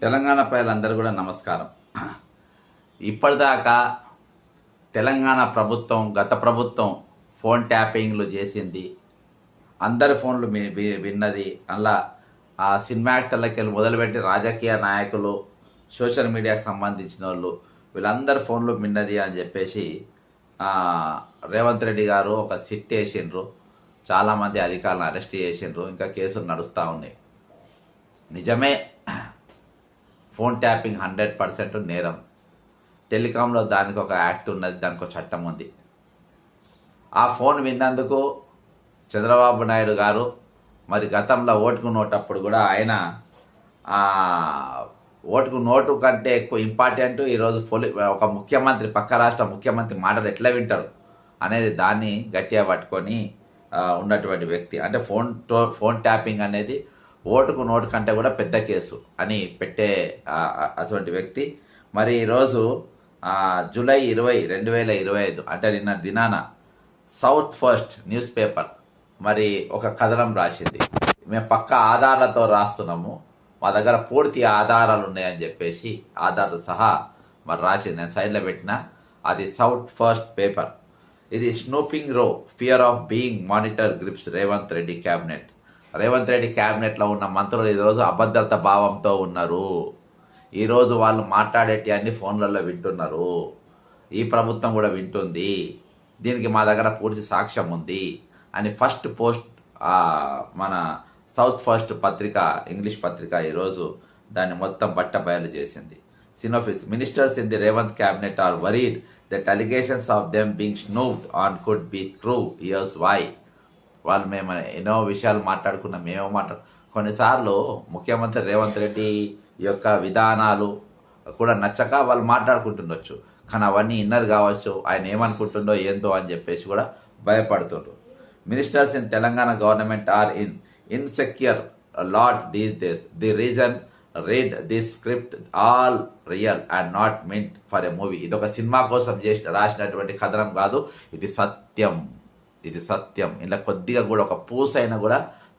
తెలంగాణ ప్రజలందరూ కూడా నమస్కారం. ఇప్పటిదాకా తెలంగాణ ప్రభుత్వం గత ప్రభుత్వం ఫోన్ ట్యాపింగ్లు చేసింది, అందరి ఫోన్లు విన్నది. అలా ఆ సినిమా యాక్టర్లకి వెళ్ళి మొదలుపెట్టి రాజకీయ నాయకులు, సోషల్ మీడియాకు సంబంధించిన వాళ్ళు వీళ్ళందరి ఫోన్లు విన్నది అని చెప్పేసి రేవంత్ రెడ్డి గారు ఒక సిట్ వేసిండ్రు. చాలామంది అధికారులను అరెస్ట్ చేసిండ్రు, ఇంకా కేసులు నడుస్తూ ఉన్నాయి. నిజమే, ఫోన్ ట్యాపింగ్ 100% నేరం. టెలికాంలో దానికి ఒక యాక్ట్ ఉన్నది, దానికి ఒక చట్టం ఉంది. ఆ ఫోన్ విన్నందుకు చంద్రబాబు నాయుడు గారు మరి గతంలో ఓటుకు నోటప్పుడు కూడా ఆయన ఓటుకు నోటు కంటే ఎక్కువ ఇంపార్టెంట్ ఈరోజు ఒక ముఖ్యమంత్రి, పక్క రాష్ట్ర ముఖ్యమంత్రి మాటలు ఎట్లా వింటారు అనేది దాన్ని గట్టిగా పట్టుకొని ఉన్నటువంటి వ్యక్తి. అంటే ఫోన్ ట్యాపింగ్ అనేది ఓటుకు నోటు కంటే కూడా పెద్ద కేసు అని పెట్టే అటువంటి వ్యక్తి. మరి ఈరోజు జూలై 20, 2025 అంటే నిన్న దినాన సౌత్ ఫస్ట్ న్యూస్ పేపర్ మరి ఒక కథనం రాసింది. మేము పక్క ఆధారాలతో రాస్తున్నాము, మా దగ్గర పూర్తి ఆధారాలు ఉన్నాయని చెప్పేసి ఆధారాలు సహా మరి రాసింది. నేను సైడ్లో పెట్టిన అది సౌత్ ఫస్ట్ పేపర్. ఇది స్నూపింగ్ రో, fear of being monitor grips Revanth Reddy cabinet. Revanth Reddy క్యాబినెట్లో ఉన్న మంత్రులు ఈరోజు అభద్రత భావంతో ఉన్నారు. ఈరోజు వాళ్ళు మాట్లాడేటి అన్ని ఫోన్లలో వింటున్నారు. ఈ ప్రభుత్వం కూడా వింటుంది, దీనికి మా దగ్గర పూర్తి సాక్ష్యం ఉంది అని ఫస్ట్ పోస్ట్ మన సౌత్ ఫస్ట్ పత్రిక, ఇంగ్లీష్ పత్రిక ఈరోజు దాన్ని మొత్తం బయలు చేసింది. సినోఫిస్ ministers in the Revanth cabinet are worried that allegations of them being snooped on could be true. Here's why. వాళ్ళు మేము ఎన్నో విషయాలు మాట్లాడుకున్నాం. కొన్నిసార్లు ముఖ్యమంత్రి రేవంత్ రెడ్డి యొక్క విధానాలు కూడా నచ్చక వాళ్ళు మాట్లాడుకుంటుండొచ్చు, కానీ అవన్నీ ఇన్నర్ కావచ్చు. ఆయన ఏమనుకుంటుండో ఏందో అని చెప్పేసి కూడా భయపడుతుండ్రు. Ministers in Telangana government are insecure lot these days. The reason read this script all real and not meant for a movie. ఇది ఒక సినిమా కోసం రాసినటువంటి కథనం కాదు, ఇది సత్యం. ఇది సత్యం. ఇలా కొద్దిగా కూడా ఒక పూసైనా కూడా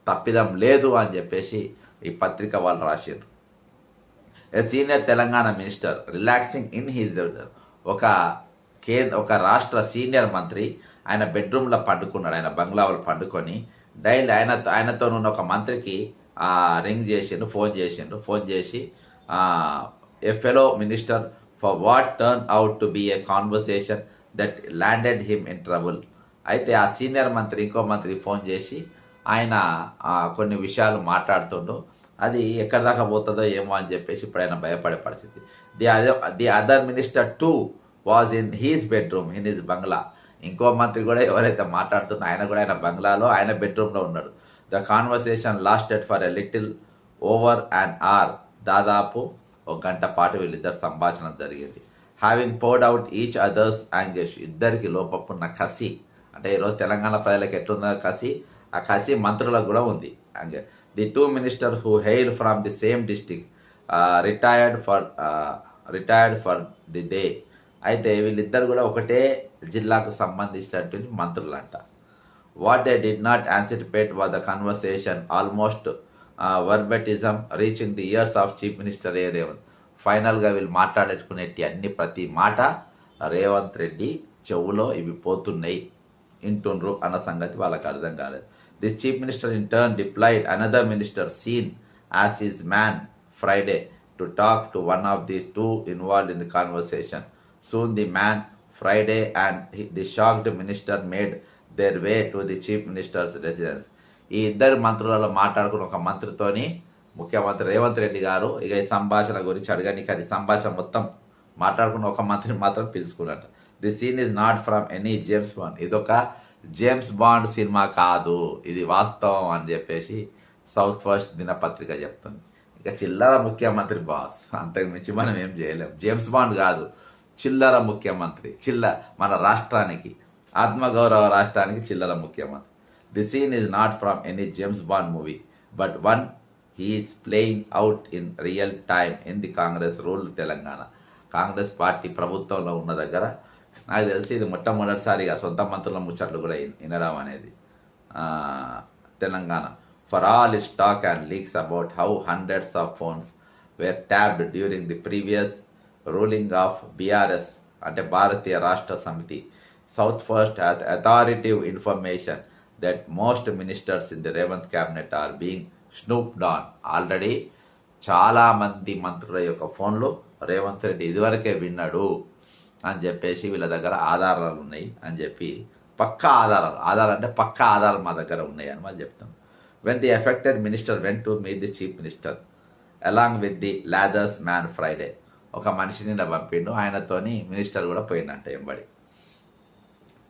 తప్పిదం లేదు అని చెప్పేసి ఈ పత్రిక వాళ్ళు రాశారు. A senior Telangana minister relaxing in his ఒక రాష్ట్ర సీనియర్ మంత్రి ఆయన బెడ్రూమ్లో పండుకున్నాడు. ఆయన బంగ్లాలో పండుకొని డైలీ ఆయనతో ఉన్న ఒక మంత్రికి రింగ్ చేసిండు, ఫోన్ చేసి a fellow minister for what turn out to be a conversation that landed him in trouble. అయితే ఆ సీనియర్ మంత్రి ఇంకో మంత్రి ఫోన్ చేసి ఆయన కొన్ని విషయాలు మాట్లాడుతుండో అది ఎక్కడి దాకా పోతుందో ఏమో అని చెప్పేసి ఇప్పుడు ఆయన భయపడే పరిస్థితి. The other minister too was in his bedroom in his bungalow. ఇంకో మంత్రి కూడా ఎవరైతే మాట్లాడుతున్నా ఆయన కూడా ఆయన బంగ్లాలో, ఆయన బెడ్రూమ్లో ఉన్నాడు. The conversation lasted for a little over an hour. దాదాపు 1 గంట పాటు వీళ్ళిద్దరు సంభాషణ జరిగింది. Having poured out each others angst. ఇద్దరికి లోపపున్న కసి, అంటే ఈరోజు తెలంగాణ ప్రజలకు ఎట్లున్న కసి, ఆ కసి మంత్రులకు కూడా ఉంది. The two minister who hail from the same district retired for the day. అయితే వీళ్ళిద్దరు కూడా ఒకటే జిల్లాకు సంబంధించినటువంటి మంత్రులు అంట. What they did not anticipate was the conversation almost verbatim reaching the ears of chief minister A Revanth. ఫైనల్గా వీళ్ళు మాట్లాడేసుకునేటి అన్ని ప్రతి మాట రేవంత్ రెడ్డి చెవులో ఇవి పోతున్నాయి, వింటుండ్రు అన్న సంగతి వాళ్ళకి అర్థం కాలేదు. This chief minister in turn deployed another minister seen as his man Friday to talk to one of the two involved in the conversation. Soon the man Friday and the shocked minister made their way to the chief minister's residence. ఈ ఇద్దరు మంత్రులలో మాట్లాడుకున్న ఒక మంత్రితోని ముఖ్యమంత్రి రేవంత్ రెడ్డి గారు ఇక ఈ సంభాషణ గురించి అడగడానికి అది సంభాషణ మొత్తం మాట్లాడుకున్న ఒక మంత్రిని మాత్రం పిలుచుకున్నట్టు. The scene is not from any James Bond. ఇదొక జేమ్స్ బాండ్ సినిమా కాదు, ఇది వాస్తవం అని చెప్పేసి సౌత్ ఫస్ట్ దినపత్రిక చెప్తుంది. ఇక చిల్లర ముఖ్యమంత్రి బాస్, అంతకు మించి మనం ఏం చేయలేం. జేమ్స్ బాండ్ కాదు, చిల్లర ముఖ్యమంత్రి. మన రాష్ట్రానికి, ఆత్మగౌరవ రాష్ట్రానికి చిల్లర ముఖ్యమంత్రి. The scene is not from any James Bond movie but one he's playing out in real time in the Congress rule Telangana. Congress party ప్రభుత్వంలో ఉన్న దగ్గర నాకు తెలిసి ఇది మొట్టమొదటిసారిగా సొంత మంత్రుల ముచ్చట్లు కూడా వినడం అనేది Telangana. For all its talk and leaks about how hundreds of phones were tapped during the previous ruling of BRS అంటే భారతీయ రాష్ట్ర సమితి. South First has authoritative information that most ministers in the Revanth cabinet are being snooped on. Already చాలా మంది మంత్రుల యొక్క ఫోన్లు రేవంత్ రెడ్డి ఇదివరకే విన్నాడు అని చెప్పేసి వీళ్ళ దగ్గర ఆధారాలు ఉన్నాయి అని చెప్పి పక్కా ఆధారాలు అంటే పక్కా ఆధారాలు మా దగ్గర ఉన్నాయి అని మనం చెప్తాం. When the affected minister went to meet the chief minister along with the latter's man Friday. ఒక మనిషిని పంపిండు, ఆయనతోని మినిస్టర్ కూడా పోయిందంట ఎంబడి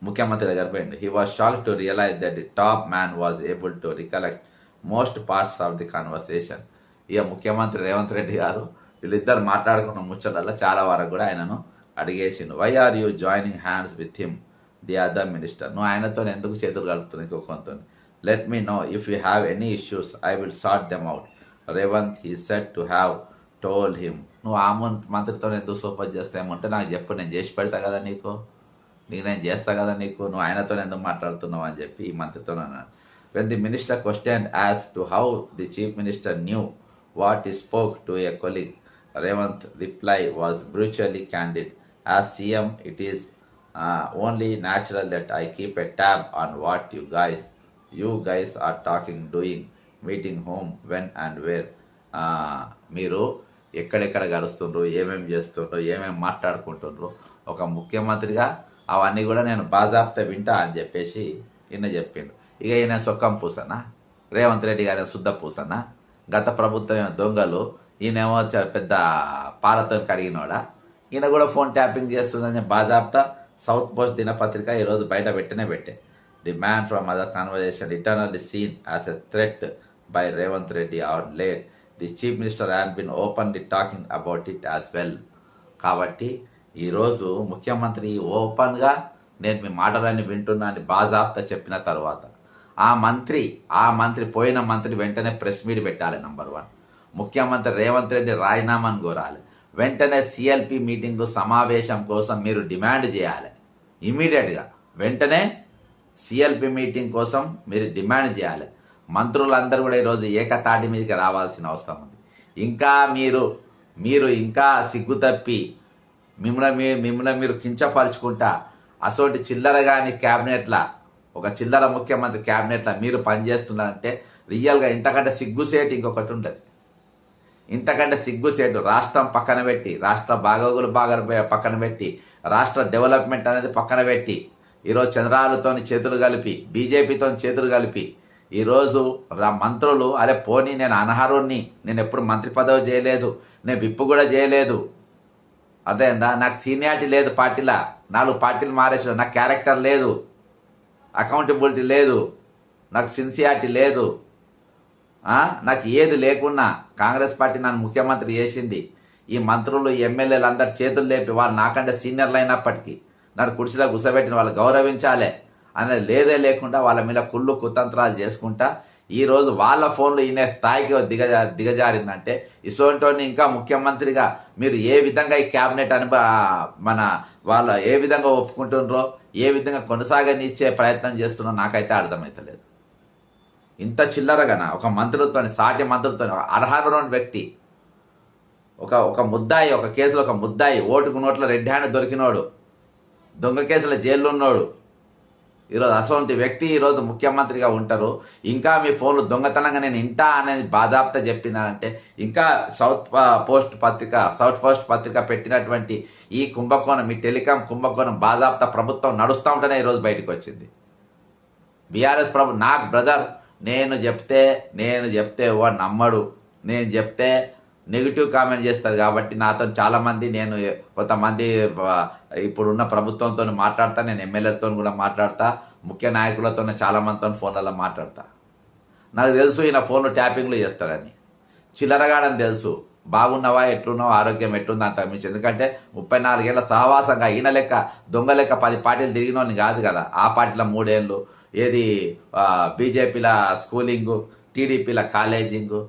ముఖ్యమంత్రి దగ్గర పోయిండు. He was shock to realise that the top man was able to recollect most parts of the conversation. ఇక ముఖ్యమంత్రి రేవంత్ రెడ్డి గారు వీళ్ళిద్దరు మాట్లాడుకున్న ముచ్చటల్లో చాలా వరకు కూడా ఆయనను అడిగేసిండు. Why are you joining hands with him the other minister. నువ్వు ఆయనతో ఎందుకు చేతులు కలుపుతున్నావు ఇంకొకరితో? Let me know if you have any issues I will sort them out. Revanth he said to have told him. నువ్వు ఆ మంత్రితో ఎందుకు సోపత్ చేస్తామంటే నాకు చెప్పు, నేను చేసి పెడతా కదా నీకు నేను చేస్తా కదా నీకు, నువ్వు ఆయనతో ఎందుకు మాట్లాడుతున్నావు అని చెప్పి ఈ మంత్రితో అన్నాడు. When the minister question as to how the chief minister knew what he spoke to a colleague, Revanth reply was brutally candid. As CM it is only natural that I keep a tab on what you guys are talking, doing, meeting whom, when and where. మీరు ఎక్కడెక్కడ గడుస్తుండ్రు, ఏమేమి చేస్తుండ్రు, ఏమేమి మాట్లాడుకుంటుండ్రు, ఒక ముఖ్యమంత్రిగా అవన్నీ కూడా నేను బాజాప్తా వింటా అని చెప్పేసి ఈయన చెప్పిండు. ఇక ఈయన సొక్కం పూసనా, రేవంత్ రెడ్డి గారి శుద్ధ పూసనా, గత ప్రభుత్వం దొంగలు, ఈయనేమో పెద్ద పాలతో కడిగినోడా, ఈయన కూడా ఫోన్ ట్యాపింగ్ చేస్తుందని బాజాప్తా సౌత్ పోస్ట్ దినపత్రిక ఈరోజు బయట పెట్టే. The man from other conversation internally seen as a threat by Revanth Reddy or late. The chief minister had been openly talking about it as well. కాబట్టి ఈరోజు ముఖ్యమంత్రి ఓపెన్గా నేను మీ మాటలన్నీ వింటున్నా అని బాజాప్తా చెప్పిన తర్వాత ఆ మంత్రి పోయిన మంత్రి వెంటనే ప్రెస్ మీట్ పెట్టాలి. నంబర్ 1, ముఖ్యమంత్రి రేవంత్ రెడ్డి రాజీనామాను కోరాలి. వెంటనే సిఎల్పి మీటింగ్ సమావేశం కోసం మీరు డిమాండ్ చేయాలి. ఇమీడియట్గా వెంటనే సిఎల్పి మీటింగ్ కోసం మీరు డిమాండ్ చేయాలి. మంత్రులందరూ కూడా ఈరోజు ఏకతాటి మీదకి రావాల్సిన అవసరం ఉంది. ఇంకా మీరు ఇంకా సిగ్గు తప్పి మిమ్మల్ని మీరు కించపరుచుకుంటా అసోటి చిల్లర కానీ క్యాబినెట్ల ఒక చిల్లర ముఖ్యమంత్రి క్యాబినెట్ల మీరు పనిచేస్తున్నారంటే రియల్గా ఇంతకంటే సిగ్గుసేటు ఇంకొకటి ఉంటుంది. ఇంతకంటే సిగ్గుసేటు రాష్ట్రం పక్కన పెట్టి, రాష్ట్ర బాగోగులు పక్కన పెట్టి, రాష్ట్ర డెవలప్మెంట్ అనేది పక్కన పెట్టి, ఈరోజు చంద్రాలతో చేతులు కలిపి, బీజేపీతో చేతులు కలిపి ఈరోజు మంత్రులు అరే పోనీ నేను అనర్హుణ్ణి, నేను ఎప్పుడు మంత్రి పదవి చేయలేదు, నేను విప్పు కూడా చేయలేదు, అదేందా నాకు సీనియారిటీ లేదు పార్టీలా, 4 పార్టీలు మారేసిన, నాకు క్యారెక్టర్ లేదు, అకౌంటబిలిటీ లేదు, నాకు సిన్సియారిటీ లేదు, నాకు ఏది లేకున్నా కాంగ్రెస్ పార్టీ నన్ను ముఖ్యమంత్రి చేసింది. ఈ మంత్రులు ఈ ఎమ్మెల్యేలు అందరు చేతులు లేపి వాళ్ళు నాకంటే సీనియర్లు అయినప్పటికీ నన్ను కుర్చీలో కూర్చోబెట్టిన వాళ్ళు గౌరవించాలి అనేది లేకుండా వాళ్ళ మీద కుళ్ళు కుతంత్రాలు చేసుకుంటా ఈరోజు వాళ్ళ ఫోన్లు ఈయన స్థాయికి దిగజారిందంటే ఇసోంటోని ఇంకా ముఖ్యమంత్రిగా మీరు ఏ విధంగా ఈ క్యాబినెట్ వాళ్ళ ఏ విధంగా ఒప్పుకుంటున్నారో, ఏ విధంగా కొనసాగనిచ్చే ప్రయత్నం చేస్తున్నారో నాకైతే అర్థమవుతలేదు. ఇంత చిల్లరగానా ఒక మంత్రులతో, సాటి మంత్రులతో, అర్హులైన వ్యక్తి, ఒక ముద్దాయి, ఒక కేసులో ఒక ముద్దాయి, ఓటుకు నోట్ల రెడ్ హ్యాండ్ దొరికినోడు, దొంగ కేసులో జైల్లో ఉన్నోడు, ఈరోజు అసొంటి వ్యక్తి ఈరోజు ముఖ్యమంత్రిగా ఉంటారు. ఇంకా మీ ఫోన్లు దొంగతనంగా నేను ఇంటా అనేది బాధాప్త చెప్పినారంటే ఇంకా సౌత్ ఫస్ట్ పత్రిక పెట్టినటువంటి ఈ కుంభకోణం, ఈ టెలికాం కుంభకోణం బాధాప్త ప్రభుత్వం నడుస్తూ ఉంటేనే ఈరోజు బయటకు వచ్చింది. బీఆర్ఎస్ నాకు బ్రదర్ నేను చెప్తే వాడు నమ్మడు, నేను చెప్తే నెగిటివ్ కామెంట్ చేస్తారు కాబట్టి నాతో చాలామంది, నేను కొంతమంది ఇప్పుడున్న ప్రభుత్వంతో మాట్లాడతా, నేను ఎమ్మెల్యేలతో కూడా మాట్లాడతా, ముఖ్య నాయకులతో చాలా మందితో ఫోన్లలో మాట్లాడతా. నాకు తెలుసు ఈయన ఫోన్లు ట్యాపింగ్లు చేస్తాడని, చిల్లరగాడని తెలుసు. బాగున్నావా, ఎట్లున్నావా, ఆరోగ్యం ఎట్లుంది అంత మించి. ఎందుకంటే 34 ఏళ్ళ సహవాసంగా ఈయన లెక్క దొంగ లెక్క 10 పార్టీలు తిరిగినోని కాదు కదా. ఆ పార్టీలో 3 ఏళ్ళు, ఏది బీజేపీల స్కూలింగు, టీడీపీల కాలేజింగు,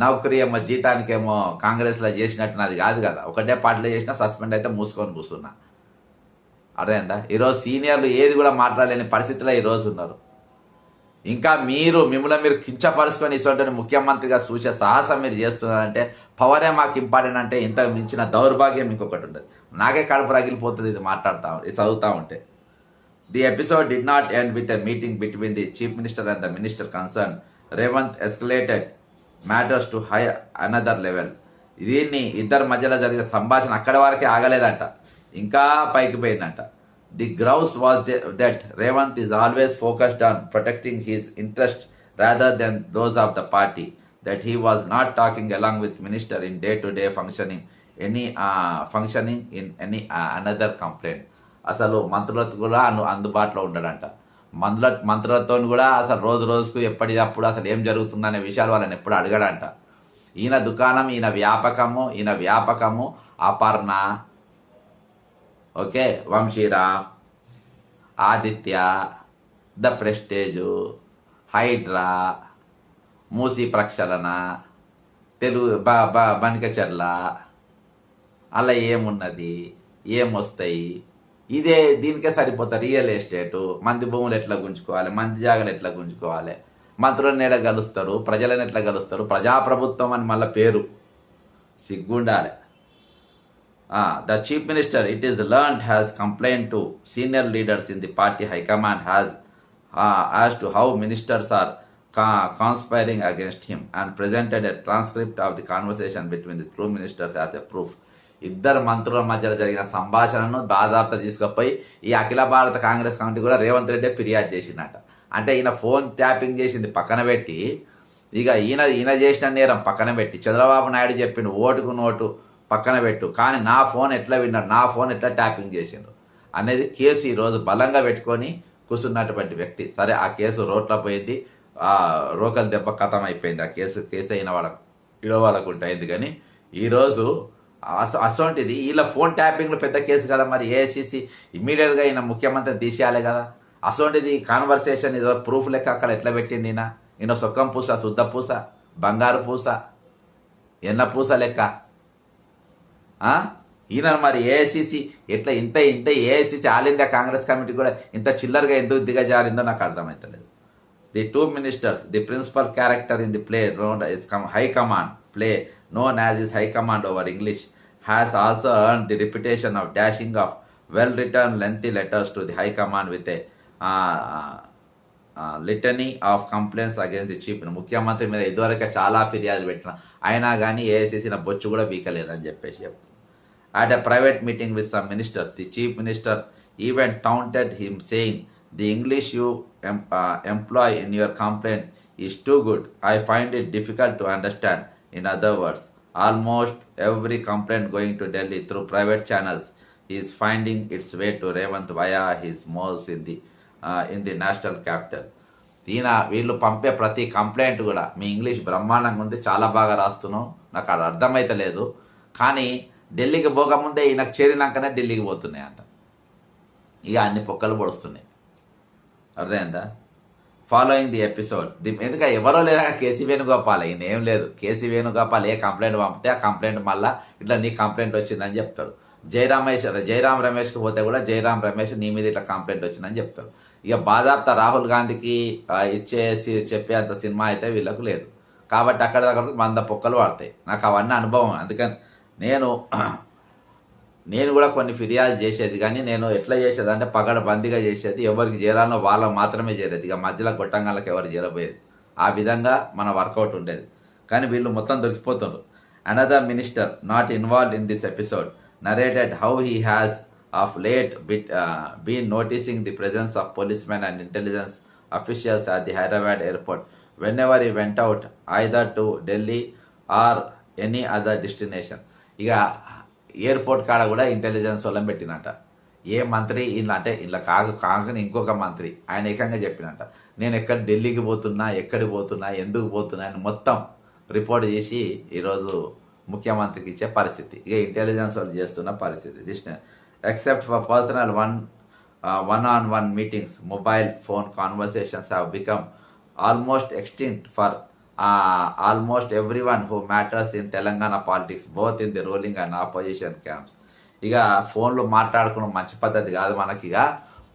నౌకరీ ఏమో జీతానికేమో కాంగ్రెస్లో చేసినట్టు నాది కాదు కదా. ఒకటే పార్టీలో చేసినా సస్పెండ్ అయితే మూసుకొని కూర్చున్నా. అదేందా ఈరోజు సీనియర్లు ఏది కూడా మాట్లాడలేని పరిస్థితిలో ఈరోజు ఉన్నారు. ఇంకా మిమ్మల్ని మీరు కించపరుచుకొని ఇటువంటి ముఖ్యమంత్రిగా చూసే సాహసం మీరు చేస్తున్నారంటే పవరే మాకు ఇంపార్టెంట్ అంటే ఇంత మించిన దౌర్భాగ్యం ఇంకొకటి ఉండదు. నాకే కడుపు రగిలిపోతుంది ఇది చదువుతా ఉంటే. The episode did not end with a meeting between the chief minister and the minister concern. Revanth escalated matters to high another level. దీన్ని ఇద్దరి మధ్యలో జరిగే సంభాషణ అక్కడి వరకే ఆగలేదంట, ఇంకా పైకి పోయిందంట. The grouse was that Revant is always focused on protecting his interests rather than those of the party, that he was not talking along with minister in day-to-day functioning in any another complaint. అసలు మంత్రులతో కూడా అందుబాటులో ఉండడంట. మంత్రులతో కూడా అసలు రోజుకు ఎప్పటికప్పుడు అసలు ఏం జరుగుతుందనే విషయాలు వాళ్ళని ఎప్పుడు అడగడంట. ఈయన దుకాణం, ఈయన వ్యాపకము అపర్ణ, ఓకే, వంశీరామ్, ఆదిత్య, ద ప్రెస్టేజు, హైడ్రా, మూసి ప్రక్షాళన, తెలుగు బనికచర్ల, అలా ఏమున్నది, ఏమొస్తాయి, దీనికే సరిపోతాయి. రియల్ ఎస్టేటు, మంది భూములు ఎట్లా గుంజుకోవాలి, మంది జాగాలు ఎట్లా గుంజుకోవాలి, మంత్రులను ఎట్లా గలుస్తారు, ప్రజలను ఎట్లా గలుస్తారు, ప్రజాప్రభుత్వం అని మళ్ళీ పేరు, సిగ్గుండాలి. The chief minister, it is learned, has complained to senior leaders in the party high command as to how ministers are conspiring against him, and presented a transcript of the conversation between the two ministers as a proof. ఇద్దరు మంత్రుల మధ్యలో జరిగిన సంభాషణను బాధాప్త తీసుకుపోయి ఈ అఖిల భారత Congress committee కూడా రేవంత్ రెడ్డి ఫిర్యాదు చేసిందట. అంటే ఈయన ఫోన్ ట్యాపింగ్ చేసింది పక్కన పెట్టి, ఇక ఈయన చేసిన నేరం పక్కన పెట్టి, చంద్రబాబు నాయుడు చెప్పిన ఓటుకు నోటు పక్కన పెట్టు, కానీ నా ఫోన్ ఎట్లా విన్నాడు, నా ఫోన్ ఎట్లా ట్యాపింగ్ చేసిండు అనేది కేసు ఈరోజు బలంగా పెట్టుకొని కూర్చున్నటువంటి వ్యక్తి. సరే, ఆ కేసు రోడ్లో పోయింది, రోకల్ దెబ్బ కథం అయిపోయింది. ఆ కేసు అయిన వాళ్ళకు ఉంటుంది. కానీ ఈరోజు అసోంటిది వీళ్ళ ఫోన్ ట్యాపింగ్లో పెద్ద కేసు కదా, మరి ఏఐసిసి ఇమీడియట్గా ఈయన ముఖ్యమంత్రిని తీసేయాలి కదా. అసోంటిది కాన్వర్సేషన్ ఏదో ప్రూఫ్ లెక్క అక్కడ ఎట్లా పెట్టింది ఈయన సొక్కం పూస, శుద్ధ పూస, బంగారు పూస, ఎన్న పూస లెక్క ఈయన. మరి ఏఐసిసి ఎట్లా ఇంత AICC all India Congress committee కూడా ఇంత చిల్లరగా ఎందుకు దిగజారిందో నాకు అర్థమవుతలేదు. The two ministers, the principal character in the play high command play known as his high command over English, has also earned the reputation of dashing off well-written lengthy letters to the high command with a litany of complaints against the chief. ముఖ్యమంత్రి మీద ఇదివరకు చాలా ఫిర్యాదులు పెట్టిన అయినా కానీ AICC నా బొచ్చు కూడా వీకలేదని చెప్పేసి చెప్తాను. At a private meeting with some ministers, the chief minister even taunted him, saying, "The English you employ in your complaint is too good. I find it difficult to understand. In other words, almost every complaint going to Delhi through private channels is finding its way to Revant via his moles in the national capital." వీళ్ళు పంపే ప్రతి complaint కూడా మీ English బ్రహ్మాండంగా ఉంది, చాలా బాగా రాస్తున్నావు, నాకు అది అర్థమైతే లేదు, కానీ ఢిల్లీకి పోకముందే ఈయనకు చేరినాకనే ఢిల్లీకి పోతున్నాయంట. ఇక అన్ని పొక్కలు పొడుస్తున్నాయి. అర్థమైందా? ఫాలోయింగ్ ది ఎపిసోడ్, ఎందుకంటే ఎవరో లేరా కేసీ వేణుగోపాల్, ఈయన ఏం లేదు. కేసీ వేణుగోపాల్ ఏ కంప్లైంట్ పంపితే ఆ కంప్లైంట్ మళ్ళీ ఇట్లా నీ కంప్లైంట్ వచ్చిందని చెప్తాడు. జయరాం రమేష్కి పోతే కూడా జయరాం రమేష్ నీ మీద ఇట్లా కంప్లైంట్ వచ్చిందని చెప్తాడు. ఇక బాధాప్త రాహుల్ గాంధీకి చెప్పే అంత సినిమా అయితే వీళ్ళకు లేదు. కాబట్టి అక్కడ 100 పొక్కలు పడతాయి. నాకు అవన్నీ అనుభవం. అందుకని నేను కూడా కొన్ని ఫిర్యాదు చేసేది, కానీ నేను ఎట్లా చేసేది అంటే పగడబందీగా చేసేది. ఎవరికి చేరాలో వాళ్ళకు మాత్రమే చేరేది, ఇక మధ్యలో గొట్టంగాళ్ళకి ఎవరు చేరబోయేది. ఆ విధంగా మన వర్కౌట్ ఉండేది. కానీ వీళ్ళు మొత్తం దొరికిపోతున్నారు. Another minister not involved in this episode narrated how he has of late been noticing the presence of policemen and intelligence officials at the Hyderabad airport whenever he went out either to Delhi or any other destination. ఇక airport కాడ కూడా intelligence వాళ్ళని పెట్టినట్ట. ఏ మంత్రి ఇలా అంటే ఇలా కాకని ఇంకొక మంత్రి ఆయన ఏకంగా చెప్పినట్ట, నేను ఢిల్లీకి పోతున్నా, ఎక్కడికి పోతున్నా, ఎందుకు పోతున్నా అని మొత్తం రిపోర్ట్ చేసి ఈరోజు ముఖ్యమంత్రికి ఇచ్చే పరిస్థితి. ఇక ఇంటెలిజెన్స్ వాళ్ళు చేస్తున్న పరిస్థితి. Except for personal one-on-one meetings, mobile phone conversations have become almost extinct for almost everyone who matters in Telangana politics, both in the ruling and opposition camps. ఇక ఫోన్లు మాట్లాడుకోవడం మంచి పద్ధతి కాదు మనకి. ఇక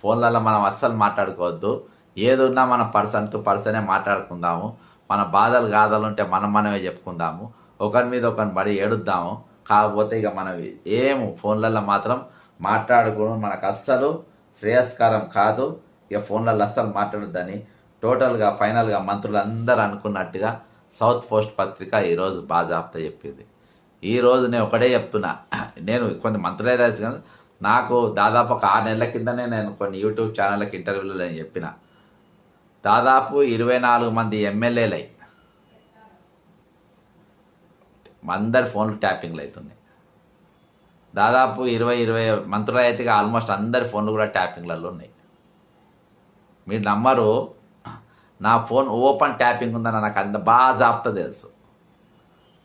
ఫోన్లలో మనం అస్సలు మాట్లాడుకోవద్దు. ఏదున్నా మన పర్సన్ టు పర్సనే మాట్లాడుకుందాము. మన బాధలు గాథలు ఉంటే మనమే చెప్పుకుందాము. ఒకరి మీద ఒకరిని పడి ఏడుద్దాము. కాకపోతే ఇక మనం ఫోన్లలో మాత్రం మాట్లాడుకోవడం మనకు అస్సలు శ్రేయస్కరం కాదు. ఇక ఫోన్లలో అస్సలు మాట్లాడొద్దని టోటల్గా ఫైనల్గా మంత్రులందరూ అనుకున్నట్టుగా సౌత్ పోస్ట్ పత్రిక ఈరోజు బాజాప్తా చెప్పింది. ఈరోజు నేను ఒకటే చెప్తున్నా, నేను కొన్ని మంత్రులే రాజు కానీ నాకు దాదాపు ఒక 6 నెలల కిందనే నేను కొన్ని యూట్యూబ్ ఛానళ్ళకి ఇంటర్వ్యూలో నేను చెప్పిన, దాదాపు 24 మంది ఎమ్మెల్యేలై అందరి ఫోన్లు ట్యాపింగ్లు అవుతున్నాయి. దాదాపు 20 మంత్రులు అయితే ఆల్మోస్ట్ అందరి ఫోన్లు కూడా ట్యాపింగ్లలో ఉన్నాయి. మీరు నమ్మరు, నా ఫోన్ ఓపెన్ ట్యాపింగ్ ఉందని నాకు అంత బాగా జాబ్తా తెలుసు.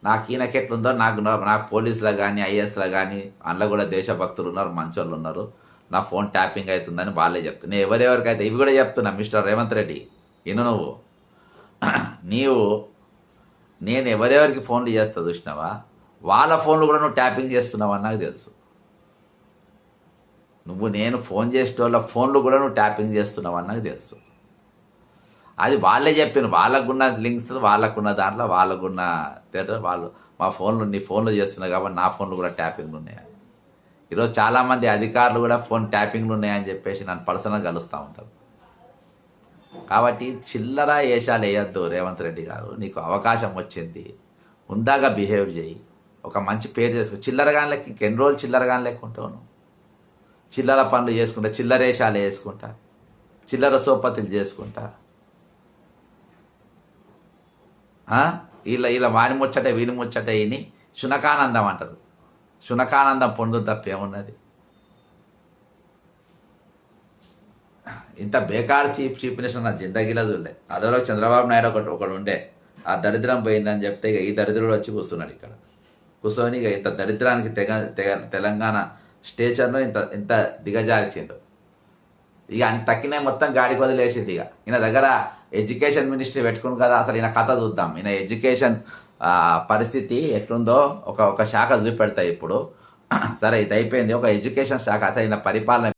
నాకు ఈయనకెట్లుందో నాకు పోలీసులో కానీ ఐఏఎస్లో కానీ అందులో కూడా దేశభక్తులు ఉన్నారు, మంచోళ్ళు ఉన్నారు. నా ఫోన్ ట్యాపింగ్ అవుతుందని వాళ్ళే చెప్తున్నా. ఎవరెవరికైతే ఇవి కూడా చెప్తున్నా, మిస్టర్ రేవంత్ రెడ్డి నువ్వు నేను ఎవరెవరికి ఫోన్లు చేస్తా చూసినావా, వాళ్ళ ఫోన్లు కూడా నువ్వు ట్యాపింగ్ చేస్తున్నావని నాకు తెలుసు. నేను ఫోన్ చేసే వాళ్ళ ఫోన్లు కూడా నువ్వు ట్యాపింగ్ చేస్తున్నావని నాకు తెలుసు. అది వాళ్ళే చెప్పాను, వాళ్ళకున్న లింక్స్ వాళ్ళకున్న దాంట్లో వాళ్ళకున్న వాళ్ళు మా ఫోన్లు నీ ఫోన్లు చేస్తున్నావు కాబట్టి నా ఫోన్లు కూడా ట్యాపింగ్లు ఉన్నాయని. ఈరోజు చాలామంది అధికారులు కూడా ఫోన్ ట్యాపింగ్లు ఉన్నాయని చెప్పేసి నన్ను పర్సనల్గా కలుస్తూ ఉంటారు. కాబట్టి చిల్లర ఏషాలు వేయద్దు రేవంత్ రెడ్డి గారు. నీకు అవకాశం వచ్చింది, ఉందాగా బిహేవ్ చేయి, ఒక మంచి పేరు చేసుకో. చిల్లరగాన్లకి ఇంకెన్ని రోజులు చిల్లరగాని లేకుంటావు నువ్వు? చిల్లర పనులు చేసుకుంటా, చిల్లరేషాలు వేసుకుంటా, చిల్లర సోపతులు చేసుకుంటా, ఇలా వాని ముచ్చట వీని ముచ్చట విని శునకానందం అంటారు. శునకానందం పొందు తప్పేమున్నది? ఇంత బేకార్ చీఫ్నెస్ నా జిందగీలో చూడలే. అదలో చంద్రబాబు నాయుడు ఒకడు ఉండే, ఆ దరిద్రం పోయిందని చెప్తే ఇక ఈ దరిద్రుడు వచ్చి కూర్చున్నాడు ఇక్కడ. కూర్చొని ఇక ఇంత దరిద్రానికి తెలంగాణ స్టేషన్లో ఇంత దిగజారిచిండు. ఇక ఆయన తక్కినే మొత్తం గాడికి వదిలేసింది. ఇక ఈయన దగ్గర ఎడ్యుకేషన్ మినిస్ట్రీ పెట్టుకుని కదా, అసలు ఈయన కథ చూద్దాం. ఈయన ఎడ్యుకేషన్ పరిస్థితి ఎట్లుందో ఒక శాఖ చూపెడతాయి ఇప్పుడు. సరే ఇది అయిపోయింది, ఒక ఎడ్యుకేషన్ శాఖ. అసలు ఈయన పరిపాలన